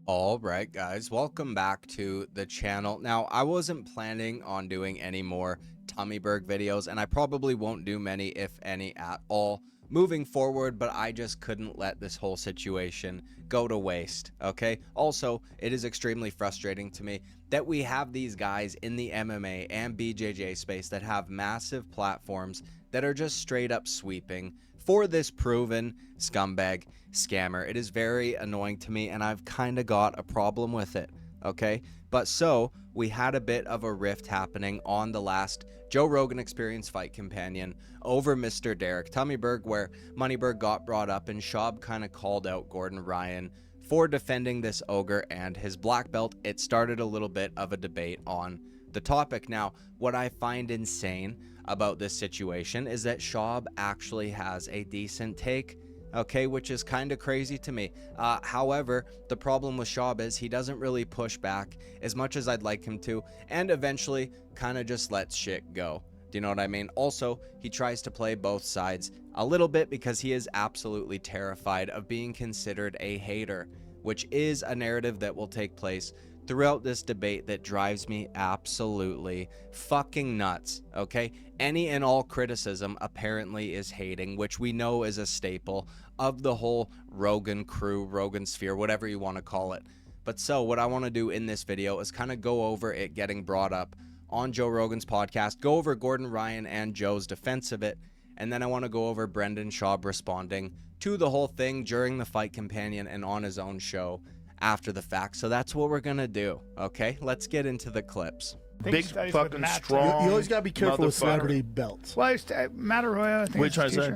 All right, guys, welcome back to the channel. Now, I wasn't planning on doing any more Tummyberg videos, and I probably won't do many, if any, at all moving forward, but I just couldn't let this whole situation go to waste, okay? Also, it is extremely frustrating to me that we have these guys in the MMA and BJJ space that have massive platforms that are just straight up sweeping for this proven scumbag scammer. It is very annoying to me, and I've kind of got a problem with it, okay? But so we had a bit of a rift happening on the last Joe Rogan Experience Fight Companion over Mr. Derek Moneyberg, where Moneyberg got brought up and Schaub kind of called out Gordon Ryan for defending this ogre and his black belt. It started a little bit of a debate on the topic. Now, what I find insane about this situation is that Schaub actually has a decent take, okay, which is kind of crazy to me. However, the problem with Schaub is he doesn't really push back as much as I'd like him to, and eventually kind of just lets shit go. Do you know what I mean? Also, he tries to play both sides a little bit because he is absolutely terrified of being considered a hater, which is a narrative that will take place throughout this debate that drives me absolutely fucking nuts, okay? Any and all criticism apparently is hating, which we know is a staple of the whole Rogan crew, Rogan sphere, whatever you want to call it. But so what I want to do in this video is kind of go over it getting brought up on Joe Rogan's podcast, go over Gordon Ryan and Joe's defense of it, and then I want to go over Brendan Schaub responding to the whole thing during the Fight Companion and on his own show after the fact. So that's what we're gonna do, okay? Let's get into the clips. Big fucking strong. You always gotta be careful with celebrity belts. Well, it's Matt Arroyo, I think. Which I say,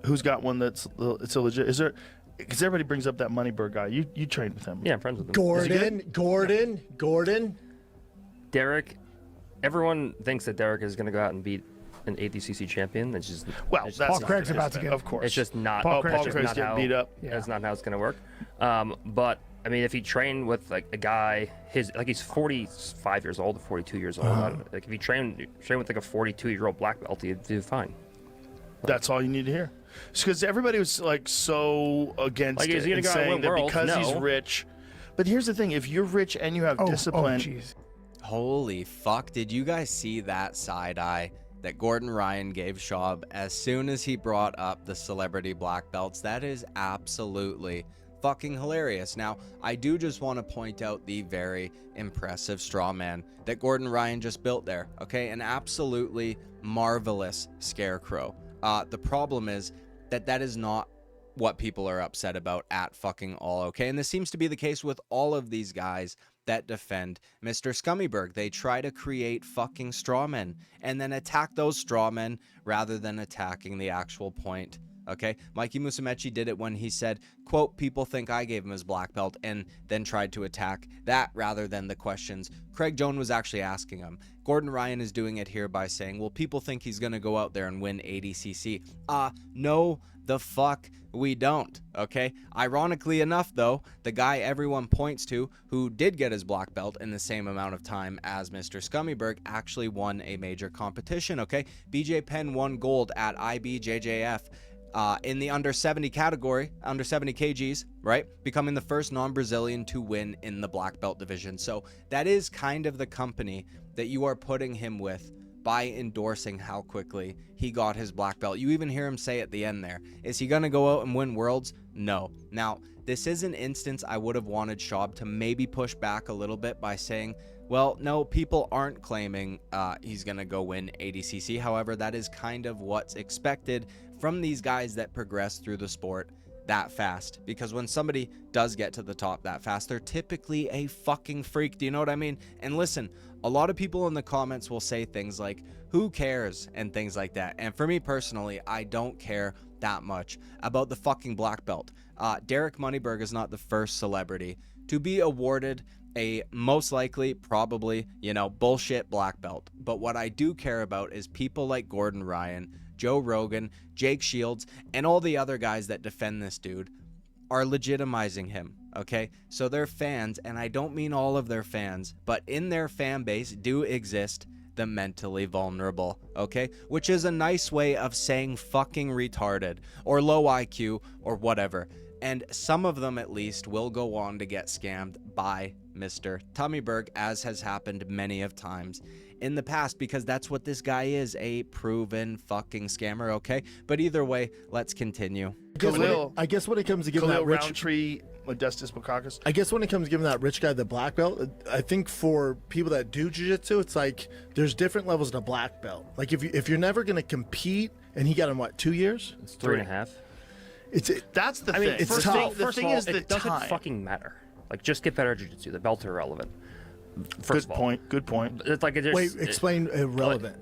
who's got one that's it's a legit? Is there? Because everybody brings up that Moneyberg guy. You trained with him. Yeah, I'm friends with him. Gordon. Derek. Everyone thinks that Derek is going to go out and beat an ADCC champion. It's just that's Paul Craig's about to get, of course. It's just not. Paul Craig's Craig's getting beat up. Yeah. That's not how it's going to work. But I mean, if he trained with like a guy, he's 45 years old, 42 years old. Like if he trained with like a 42-year-old black belt, he'd do fine. That's all you need to hear. Because everybody was like so against like, it, is he and gonna go saying win that worlds? because he's No. rich. But here's the thing: if you're rich and you have discipline, jeez. Holy fuck, did you guys see that side eye that Gordon Ryan gave Schaub as soon as he brought up the celebrity black belts? That is absolutely fucking hilarious. Now, I do just want to point out the very impressive straw man that Gordon Ryan just built there, okay? An absolutely marvelous scarecrow. The problem is that that is not what people are upset about at fucking all, okay? And this seems to be the case with all of these guys that defend Mr. Scummyberg. They try to create fucking strawmen and then attack those strawmen rather than attacking the actual point, okay? Mikey Musumeci did it when he said, quote, people think I gave him his black belt, and then tried to attack that rather than the questions Craig Jones was actually asking him. Gordon Ryan is doing it here by saying, well, people think he's going to go out there and win ADCC. No, the fuck we don't, okay? Ironically enough, though, the guy everyone points to who did get his black belt in the same amount of time as Mr. Scummyberg actually won a major competition, okay? BJ Penn won gold at IBJJF in the under 70 category, under 70 kgs, right? Becoming the first non-Brazilian to win in the black belt division. So that is kind of the company that you are putting him with by endorsing how quickly he got his black belt. You even hear him say at the end there, is he going to go out and win worlds? No. Now, this is an instance I would have wanted Schaub to maybe push back a little bit by saying, well, no, people aren't claiming he's going to go win ADCC. However, that is kind of what's expected from these guys that progress through the sport that fast, because when somebody does get to the top that fast, they're typically a fucking freak. Do you know what I mean? And listen, a lot of people in the comments will say things like, who cares, and things like that. And for me personally, I don't care that much about the fucking black belt. Derek Moneyberg is not the first celebrity to be awarded a most likely, probably, bullshit black belt. But what I do care about is people like Gordon Ryan, Joe Rogan, Jake Shields, and all the other guys that defend this dude are legitimizing him, okay? So their fans, and I don't mean all of their fans, but in their fan base do exist the mentally vulnerable, okay? Which is a nice way of saying fucking retarded or low IQ or whatever. And some of them, at least, will go on to get scammed by Mr. Tummyberg, as has happened many of times in the past, because that's what this guy is, a proven fucking scammer, okay? But either way, let's continue. I guess when it comes to giving that rich Roundtree, Modestus Bukakis. I guess when it comes to giving that rich guy the black belt, I think for people that do jiu-jitsu, it's like there's different levels to black belt. Like if you're never going to compete, and he got in what, 2 years? It's 3.5. That's the I mean, thing. it's first tough. The of thing all, is the it doesn't time. fucking matter. Like, just get better at jiu-jitsu. The belts are irrelevant. First Good of all. point. Good point. It's like Wait, explain irrelevant.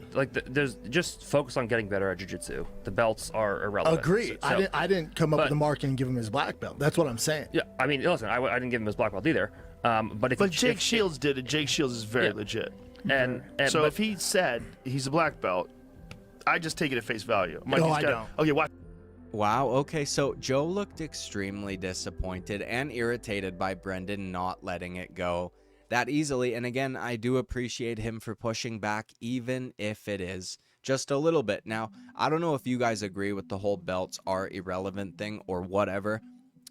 There's just focus on getting better at jiu-jitsu. The belts are irrelevant. Agreed. So, I didn't come up with but- the mark and give him his black belt. That's what I'm saying. yeah, I mean, listen, I didn't give him his black belt either. But Jake Shields did it. Jake Shields is very legit. and So but- if he said he's a black belt, I just take it at face value. I'm like, No, he's I got- don't. Okay, watch. Wow, okay, so Joe looked extremely disappointed and irritated by Brendan not letting it go that easily. And again, I do appreciate him for pushing back, even if it is just a little bit. Now, I don't know if you guys agree with the whole belts are irrelevant thing or whatever,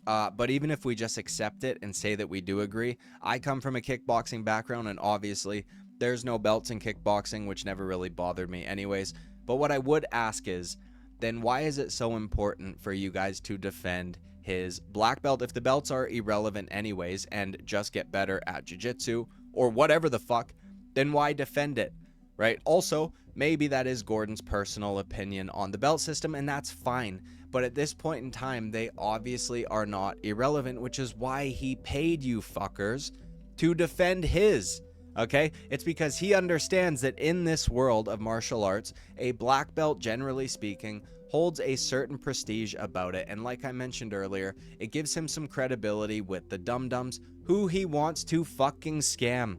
but even if we just accept it and say that we do agree, I come from a kickboxing background, and obviously there's no belts in kickboxing, which never really bothered me anyways. But what I would ask is, then why is it so important for you guys to defend his black belt if the belts are irrelevant anyways and just get better at jiu-jitsu or whatever the fuck? Then why defend it, right? Also, maybe that is Gordon's personal opinion on the belt system, and that's fine. But at this point in time, they obviously are not irrelevant, which is why he paid you fuckers to defend his. Okay, it's because he understands that in this world of martial arts, a black belt, generally speaking, holds a certain prestige about it. And like I mentioned earlier, it gives him some credibility with the dum-dums who he wants to fucking scam.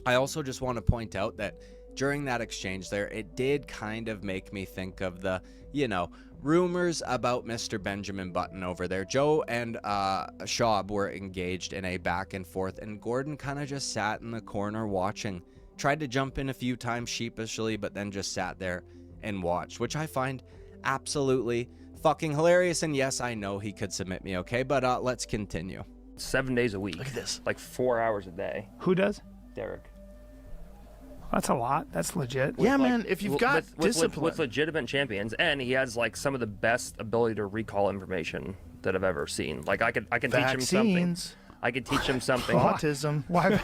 I also just want to point out that during that exchange there, it did kind of make me think of the, rumors about Mr. Benjamin Button over there. Joe and Schaub were engaged in a back and forth, and Gordon kind of just sat in the corner watching. Tried to jump in a few times sheepishly, but then just sat there and watched, which I find absolutely fucking hilarious. And yes, I know he could submit me, okay? But let's continue. 7 days a week. Look at this. Like 4 hours a day. Who does? Derek. That's a lot. That's legit. Yeah, man. If you've got discipline, with legitimate champions, and he has like some of the best ability to recall information that I've ever seen. Like I can teach him something. vaccines, I could teach him something. autism. Why?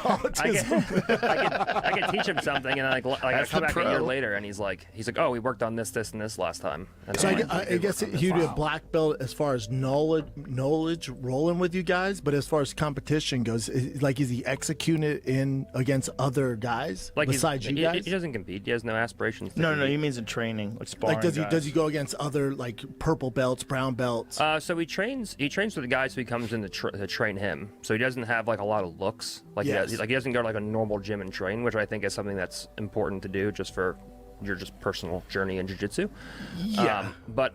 I can teach him something, and then I That's come the back a year pro. later, and he's like, oh, we worked on this, and this last time. And So I'm like, I guess he'd be a black belt as far as knowledge rolling with you guys, but as far as competition goes, is he executing it in against other guys like besides you guys? He doesn't compete. He has no aspirations. To No, compete. he means in training, like sparring. Like does guys. he go against other like purple belts, brown belts? So he trains with the guys who he comes in to train him. So he doesn't have like a lot of looks. Like Yes. he doesn't go to like a normal gym and train, which I think is something that's important to do just for your just personal journey in jiu-jitsu. Yeah. But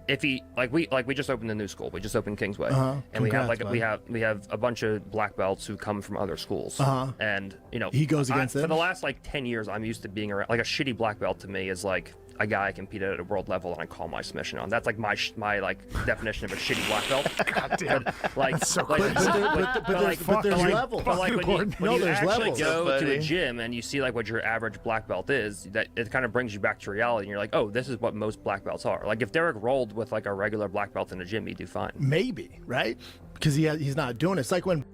if he we just opened a new school. We just opened Kingsway, and Congrats, we have a bunch of black belts who come from other schools. And He goes against for them? the last like 10 years. I'm used to being around like a shitty black belt. To me is like a guy I compete at a world level and I call my submission on. That's like my like definition of a shitty black belt. God damn. Like, That's so like, crazy. But there's levels. But like when No, you there's actually levels. go to a Buddy. gym and you see like what your average black belt is, that it kind of brings you back to reality. And you're like, oh, this is what most black belts are. Like if Derek rolled with like a regular black belt in a gym, he'd do fine. Maybe, right? Because he's not doing it. It's like when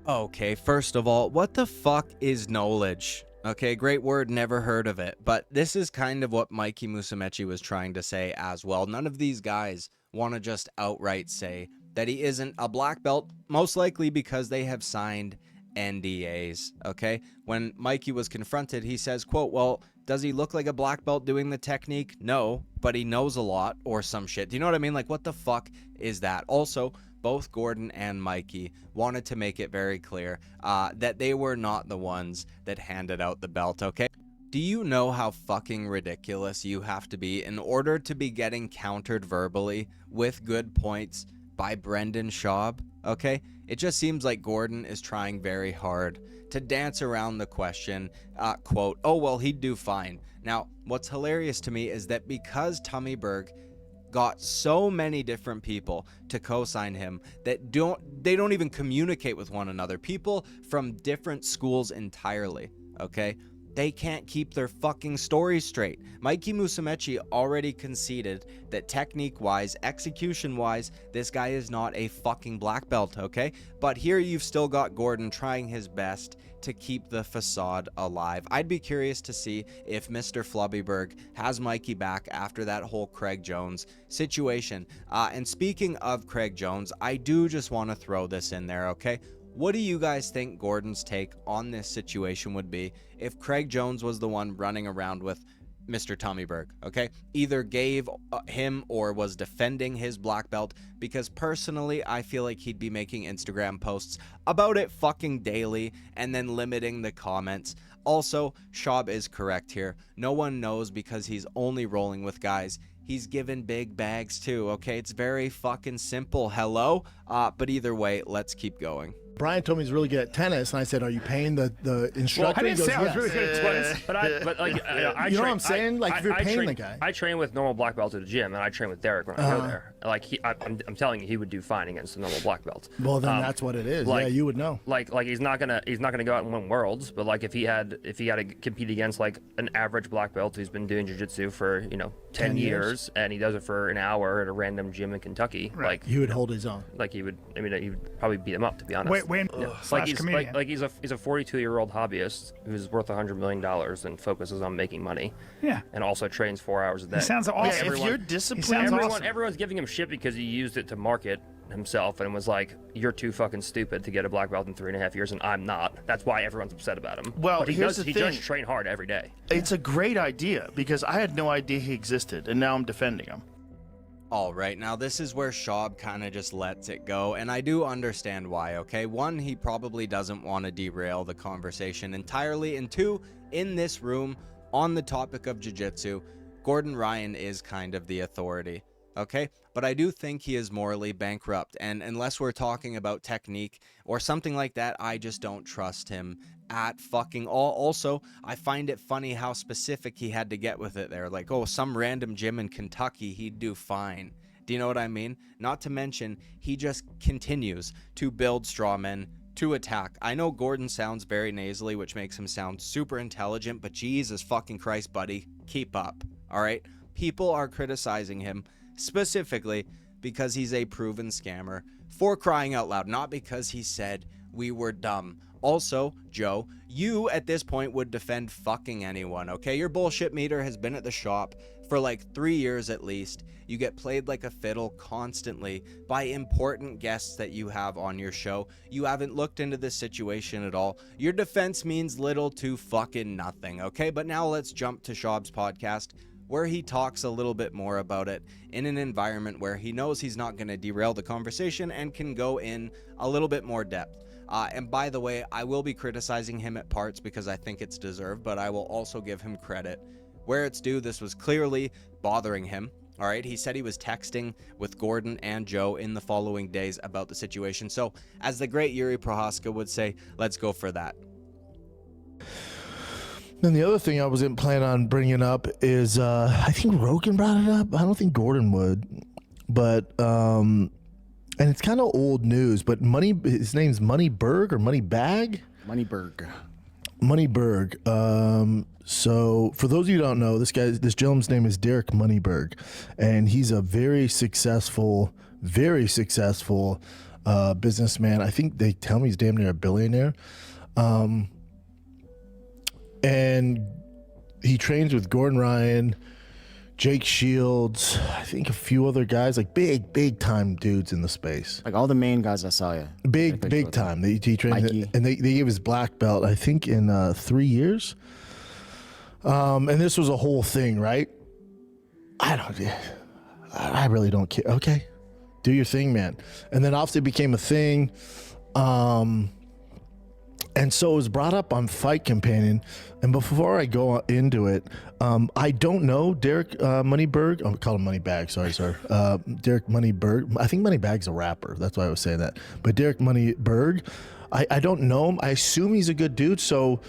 Okay, first of all, what the fuck is knowledge? Okay, great word, never heard of it. But this is kind of what Mikey Musumeci was trying to say as well. None of these guys want to just outright say that he isn't a black belt, most likely because they have signed NDAs, okay? When Mikey was confronted, he says, quote, well, does he look like a black belt doing the technique? No, but he knows a lot or some shit. Do you know what I mean? Like, what the fuck is that? Also, both Gordon and Mikey wanted to make it very clear that they were not the ones that handed out the belt, okay? Do you know how fucking ridiculous you have to be in order to be getting countered verbally with good points by Brendan Schaub, okay? It just seems like Gordon is trying very hard to dance around the question, quote, oh, well, he'd do fine. Now, what's hilarious to me is that because Tummyberg got so many different people to co-sign him that they don't even communicate with one another. People from different schools entirely, okay? They can't keep their fucking stories straight. Mikey Musumeci already conceded that technique-wise, execution-wise, this guy is not a fucking black belt, okay? But here you've still got Gordon trying his best to keep the facade alive. I'd be curious to see if Mr. Flubbyberg has Mikey back after that whole Craig Jones situation. And speaking of Craig Jones, I do just want to throw this in there, okay? What do you guys think Gordon's take on this situation would be if Craig Jones was the one running around with Mr. Tommyberg, okay? Either gave him or was defending his black belt, because personally, I feel like he'd be making Instagram posts about it fucking daily and then limiting the comments. Also, Schaub is correct here. No one knows because he's only rolling with guys he's given big bags to, okay? It's very fucking simple. Hello? But either way, let's keep going. Brian told me he's really good at tennis, and I said, "Are you paying the instructor?" I didn't He goes, say I was "Yes." really good at tennis. But like, I You know what I'm saying? Like, if you're paying the guy. I train with normal black belts at the gym, and I train with Derek when I go there. Like, I'm telling you, he would do fine against the normal black belts. Well, then that's what it is. like- Yeah, you would know. Like he's not gonna go out and win worlds, but like if he had to compete against like an average black belt who's been doing jiu-jitsu for 10 years and he does it for an hour at a random gym in Kentucky, like He would hold his own. like he would probably beat him up, to be honest. Wait, Like he's a 42-year-old hobbyist who's worth $100 million and focuses on making money. Yeah. And also trains 4 hours a day. He sounds awesome. If you're He disciplined, sounds awesome. Everyone's giving him shit because he used it to market himself and was like, "You're too fucking stupid to get a black belt in 3.5 years," and I'm not. That's why everyone's upset about him. Well, but he here's does the thing. train hard every day. it's a great idea because I had no idea he existed, and now I'm defending him. All right, now this is where Schaub kind of just lets it go, and I do understand why, okay? One, he probably doesn't want to derail the conversation entirely, and two, in this room, on the topic of jiu-jitsu, Gordon Ryan is kind of the authority, okay? But I do think he is morally bankrupt, and unless we're talking about technique or something like that, I just don't trust him at fucking all. Also, I find it funny how specific he had to get with it there. Like, oh, some random gym in Kentucky, he'd do fine. Do you know what I mean? Not to mention, he just continues to build straw men to attack. I know Gordon sounds very nasally, which makes him sound super intelligent, but Jesus fucking Christ, buddy, keep up, all right? People are criticizing him specifically because he's a proven scammer, for crying out loud, not because he said we were dumb. Also, Joe, you at this point would defend fucking anyone, okay? Your bullshit meter has been at the shop for like 3 years at least. You get played like a fiddle constantly by important guests that you have on your show. You haven't looked into this situation at all. Your defense means little to fucking nothing, okay? But now let's jump to Schaub's podcast, where he talks a little bit more about it in an environment where he knows he's not going to derail the conversation and can go in a little bit more depth. And by the way, I will be criticizing him at parts because I think it's deserved, but I will also give him credit where it's due. This was clearly bothering him. All right, he said he was texting with Gordon and Joe in the following days about the situation. So, as the great Yuri Prohaska would say, let's go for that. Then the other thing I wasn't planning on bringing up is I think Rogan brought it up. I don't think Gordon would, but and it's kind of old news. But his name's Moneyberg or Moneybag. Moneyberg. So for those of you who don't know, this gentleman's name is Derek Moneyberg, and he's a very successful businessman. I think they tell me he's damn near a billionaire. And he trains with Gordon Ryan, Jake Shields, I think a few other guys, like big time dudes in the space. Like all the main guys I saw, yeah. Big time. He trained, Mikey. and they gave his black belt, I think, in 3 years. And this was a whole thing, right? I really don't care. Okay, do your thing, man. And then obviously it became a thing. And so it was brought up on Fight Companion. And before I go into it, I don't know Derek Moneyberg. I'll call him Moneybag. Sorry. Derek Moneyberg. I think Moneybag's a rapper. That's why I was saying that. But Derek Moneyberg, I don't know him. I assume he's a good dude. So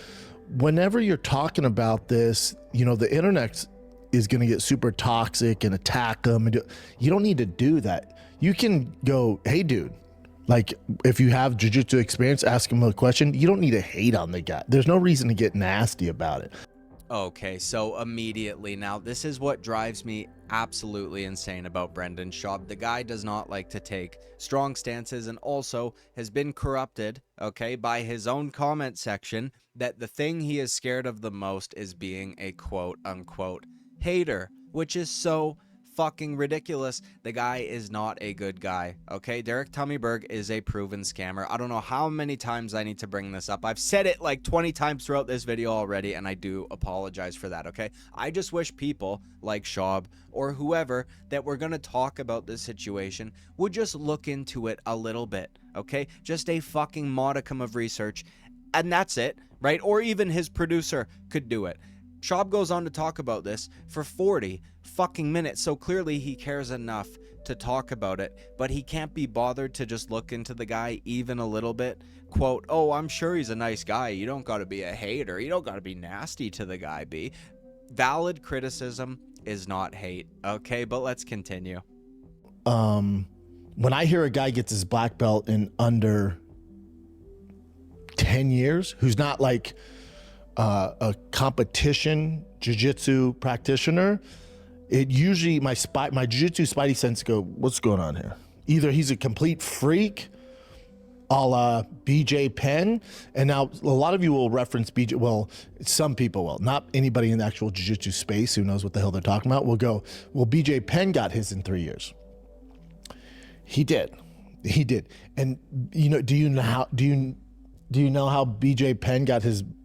whenever you're talking about this, the internet's is going to get super toxic and attack them. You don't need to do that. You can go, hey, dude, like if you have jiu-jitsu experience, ask him a question. You don't need to hate on the guy. There's no reason to get nasty about it. Okay, so immediately now, this is what drives me absolutely insane about Brendan Schaub. The guy does not like to take strong stances and also has been corrupted, okay, by his own comment section that the thing he is scared of the most is being a quote-unquote hater, which is so fucking ridiculous. The guy is not a good guy, okay? Derek Moneyberg is a proven scammer. I don't know how many times I need to bring this up. I've said it like 20 times throughout this video already, and I do apologize for that, okay? I just wish people like Schaub or whoever that were going to talk about this situation would just look into it a little bit, okay? Just a fucking modicum of research, and that's it, right? Or even his producer could do it. Schaub goes on to talk about this for 40 fucking minutes, so clearly he cares enough to talk about it, but he can't be bothered to just look into the guy even a little bit. Quote, oh, I'm sure he's a nice guy. You don't got to be a hater. You don't got to be nasty to the guy, B. Valid criticism is not hate, okay? But let's continue. When I hear a guy gets his black belt in under 10 years, who's not like a competition jiu-jitsu practitioner, it usually my jiu-jitsu spidey sense go, what's going on here? Either he's a complete freak, a la BJ Penn, and now a lot of you will reference BJ. Well, some people will, not anybody in the actual jiu-jitsu space who knows what the hell they're talking about will go, well, BJ Penn got his in 3 years. He did, and you know, do you know how BJ Penn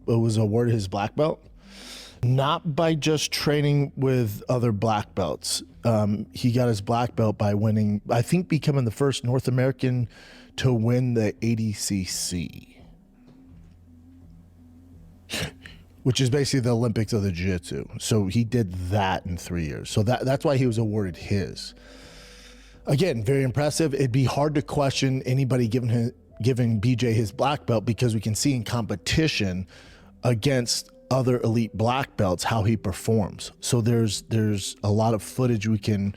was awarded his black belt? Not by just training with other black belts. He got his black belt by winning, I think, becoming the first North American to win the ADCC, which is basically the Olympics of the jiu-jitsu. So he did that in 3 years. So that's why he was awarded his. Again, very impressive. It'd be hard to question anybody giving BJ his black belt, because we can see in competition against other elite black belts how he performs. So there's a lot of footage we can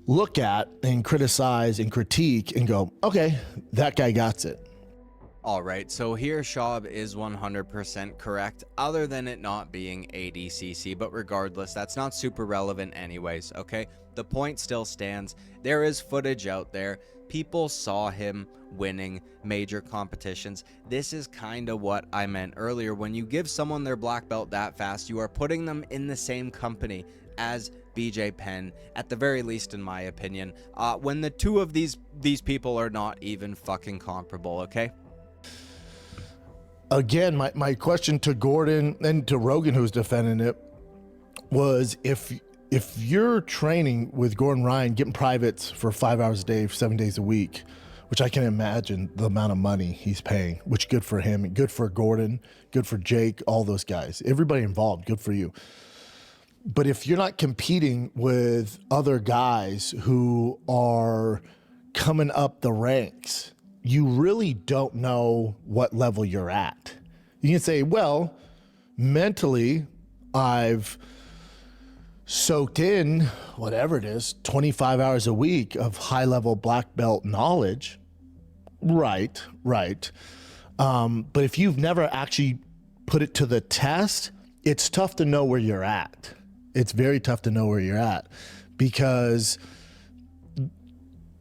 look at and criticize and critique and go, okay, that guy got it. All right, so here Schaub is 100% correct, other than it not being ADCC, but regardless, that's not super relevant anyways, okay? The point still stands. There is footage out there. People saw him winning major competitions. This is kind of what I meant earlier. When you give someone their black belt that fast, you are putting them in the same company as BJ Penn, at the very least, in my opinion, when the two of these people are not even fucking comparable, okay? Again, my question to Gordon and to Rogan, who's defending it, was if you're training with Gordon Ryan, getting privates for 5 hours a day, 7 days a week, which I can imagine the amount of money he's paying, which good for him, good for Gordon, good for Jake, all those guys, everybody involved, good for you. But if you're not competing with other guys who are coming up the ranks, you really don't know what level you're at. You can say, well, mentally, I've soaked in, whatever it is, 25 hours a week of high-level black belt knowledge. Right. But if you've never actually put it to the test, it's tough to know where you're at. It's very tough to know where you're at, because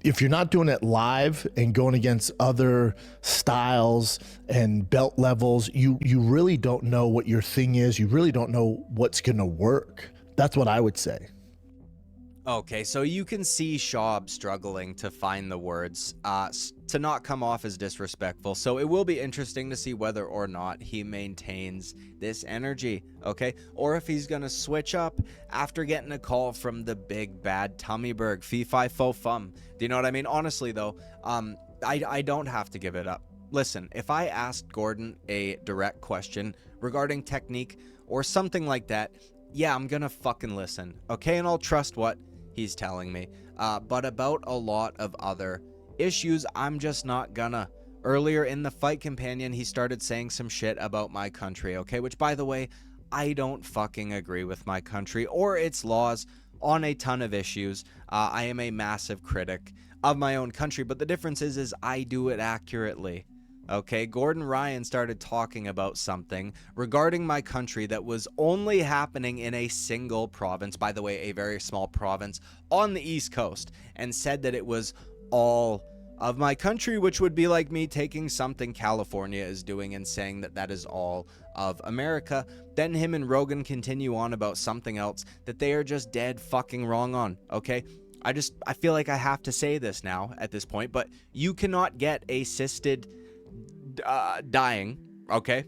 if you're not doing it live and going against other styles and belt levels, you really don't know what your thing is. You really don't know what's going to work. That's what I would say. Okay, so you can see Schaub struggling to find the words to not come off as disrespectful. So it will be interesting to see whether or not he maintains this energy, okay? Or if he's going to switch up after getting a call from the big bad Moneyberg, fee fi fo fum. Do you know what I mean? Honestly, though, I don't have to give it up. Listen, if I asked Gordon a direct question regarding technique or something like that, yeah, I'm gonna fucking listen, okay? And I'll trust what he's telling me. But about a lot of other issues, I'm just not gonna. Earlier in the Fight Companion, he started saying some shit about my country, okay? Which, by the way, I don't fucking agree with my country or its laws on a ton of issues. I am a massive critic of my own country, but the difference is I do it accurately. Okay, Gordon Ryan started talking about something regarding my country that was only happening in a single province, by the way, a very small province on the East Coast, and said that it was all of my country, which would be like me taking something California is doing and saying that that is all of America. Then him and Rogan continue on about something else that they are just dead fucking wrong on, okay? I feel like I have to say this now at this point, but you cannot get assisted dying, okay,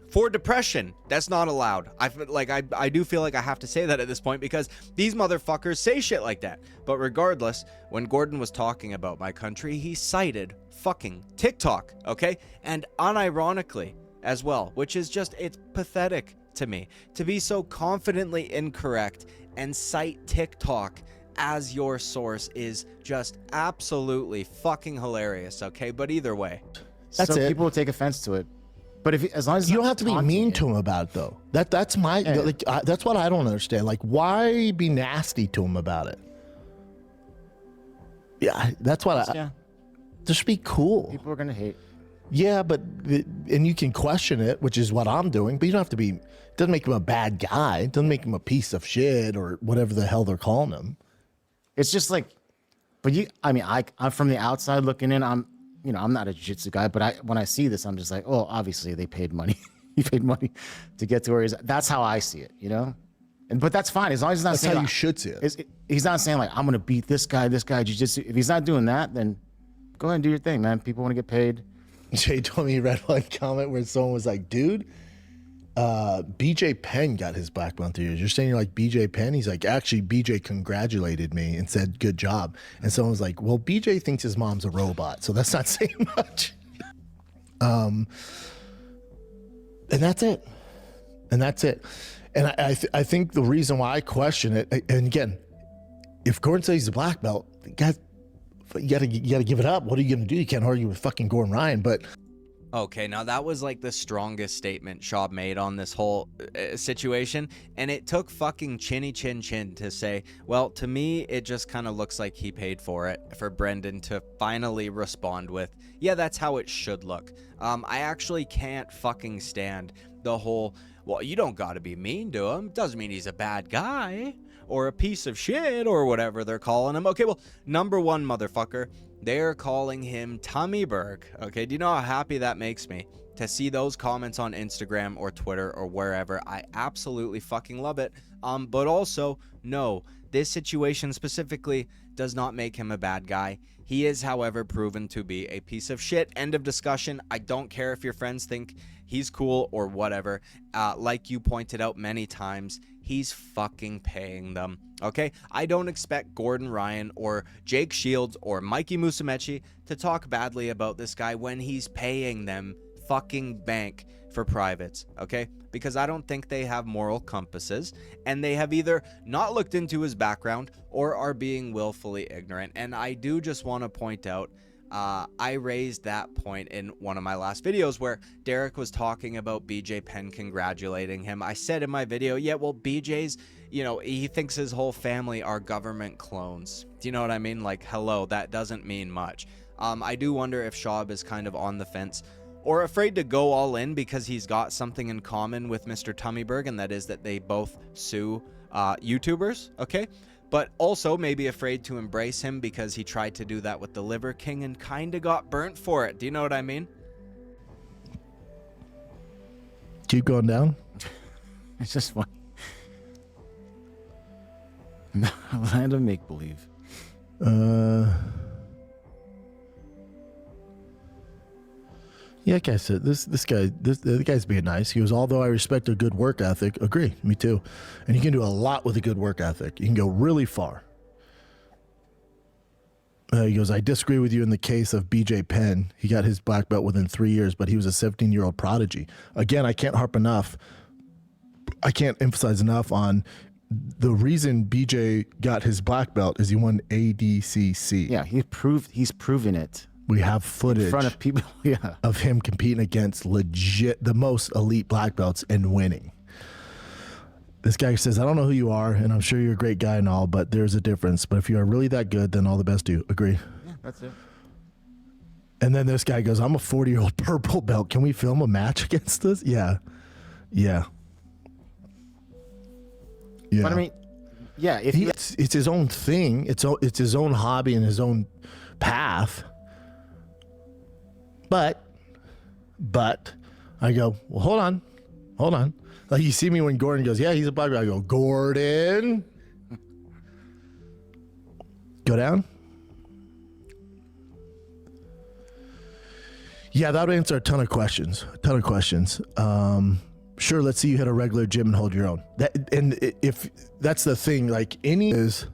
for depression. That's not allowed. I do feel like I have to say that at this point because these motherfuckers say shit like that. But regardless, when Gordon was talking about my country, he cited fucking TikTok, okay, and unironically as well, which is just, it's pathetic to me to be so confidently incorrect and cite TikTok as your source is just absolutely fucking hilarious, okay? But either way, That's so it. people will take offense to it, but as long as You don't have to be mean to him about it, though. That's my that's what I don't understand. Like, why be nasty to him about it? Yeah, that's what yeah, just be cool. people are gonna hate. Yeah, and you can question it, which is what I'm doing. But you don't have to be. It doesn't make him a bad guy. It doesn't make him a piece of shit or whatever the hell they're calling him. It's just like, but I'm from the outside looking in. I'm not a jiu-jitsu guy, but when I see this, I'm just like, oh, obviously they paid money. He paid money to get to where he's at. That's how I see it, but that's fine as long as he's not That's saying how you should see it. He's not saying like I'm gonna beat this guy jiu-jitsu. If he's not doing that, then go ahead and do your thing, man. People want to get paid. Jay told me he read one comment where someone was like, dude, BJ Penn got his black belt 3 years. You're saying you're like BJ Penn? He's like, actually, BJ congratulated me and said, good job. And someone was like, well, BJ thinks his mom's a robot, so that's not saying much. And that's it. And I think the reason why I question it, and again, if Gordon says he's a black belt, you gotta give it up. What are you gonna do? You can't argue with fucking Gordon Ryan, but okay, now that was like the strongest statement Schaub made on this whole situation, and it took fucking chinny chin chin to say, well, to me, it just kind of looks like he paid for it, for Brendan to finally respond with, yeah, that's how it should look. I actually can't fucking stand the whole, well, you don't gotta be mean to him, doesn't mean he's a bad guy, or a piece of shit, or whatever they're calling him. Okay, well, number one, motherfucker, they're calling him Tummyberg. Okay, do you know how happy that makes me to see those comments on Instagram or Twitter or wherever? I absolutely fucking love it. But also, no, this situation specifically does not make him a bad guy. He is, however, proven to be a piece of shit. End of discussion. I don't care if your friends think he's cool or whatever. Like you pointed out many times, he's fucking paying them, okay? I don't expect Gordon Ryan or Jake Shields or Mikey Musumeci to talk badly about this guy when he's paying them fucking bank for privates, okay? Because I don't think they have moral compasses, and they have either not looked into his background or are being willfully ignorant. And I do just want to point out, I raised that point in one of my last videos where Derek was talking about BJ Penn congratulating him. I said in my video, yeah, well, BJ's, he thinks his whole family are government clones. Do you know what I mean? Like, hello, that doesn't mean much. I do wonder if Schaub is kind of on the fence or afraid to go all in because he's got something in common with Mr. Tummyberg, and that is that they both sue YouTubers, okay? But also maybe afraid to embrace him because he tried to do that with the Liver King and kind of got burnt for it. Do you know what I mean? keep going down. It's just funny. Land of make believe. Yeah, like I said, the guy's being nice. He goes, although I respect a good work ethic, agree, me too. And you can do a lot with a good work ethic. You can go really far. He goes, I disagree with you in the case of BJ Penn. He got his black belt within 3 years, but he was a 17-year-old prodigy. Again, I can't emphasize enough on the reason BJ got his black belt is he won ADCC. Yeah, he's proven it. We have footage In front of people, yeah. of him competing against the most elite black belts and winning. This guy says, I don't know who you are, and I'm sure you're a great guy and all, but there's a difference. But if you are really that good, then all the best to you. Agree. Yeah, that's it. And then this guy goes, I'm a 40-year-old purple belt. Can we film a match against us? Yeah. Yeah. Yeah. But I mean, yeah, if it's his own thing. It's his own hobby and his own path. But I go, well, hold on. Like, you see me when Gordon goes, yeah, he's a black belt. I go, Gordon, go down. Yeah, that would answer a ton of questions. Sure, let's see you hit a regular gym and hold your own. If that's the thing, like this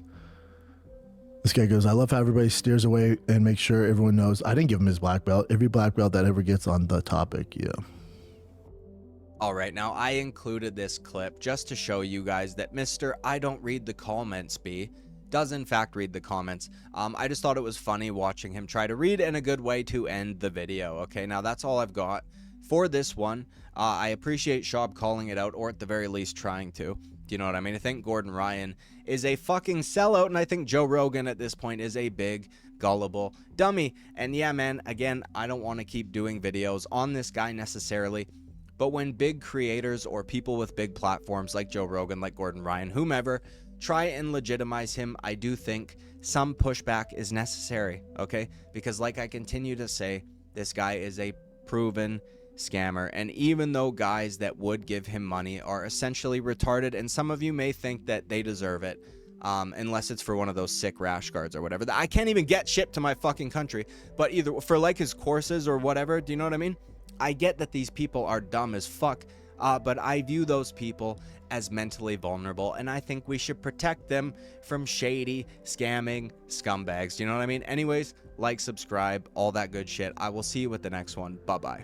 guy goes, I love how everybody steers away and makes sure everyone knows. I didn't give him his black belt. Every black belt that ever gets on the topic, yeah. All right, now I included this clip just to show you guys that Mr. I don't read the comments B does in fact read the comments. I just thought it was funny watching him try to read in a good way to end the video. Okay, now that's all I've got for this one. I appreciate Schaub calling it out, or at the very least trying to. Do you know what I mean? I think Gordon Ryan is a fucking sellout, and I think Joe Rogan at this point is a big, gullible dummy. And yeah, man, again, I don't want to keep doing videos on this guy necessarily, but when big creators or people with big platforms like Joe Rogan, like Gordon Ryan, whomever, try and legitimize him, I do think some pushback is necessary, okay? Because like I continue to say, this guy is a proven scammer, and even though guys that would give him money are essentially retarded, and some of you may think that they deserve it, unless it's for one of those sick rash guards or whatever that I can't even get shipped to my fucking country, but either for like his courses or whatever, do you know what I mean? I get that these people are dumb as fuck, but I view those people as mentally vulnerable, and I think we should protect them from shady, scamming scumbags. Do you know what I mean? Anyways, like, subscribe, all that good shit. I will see you with the next one. Bye-bye.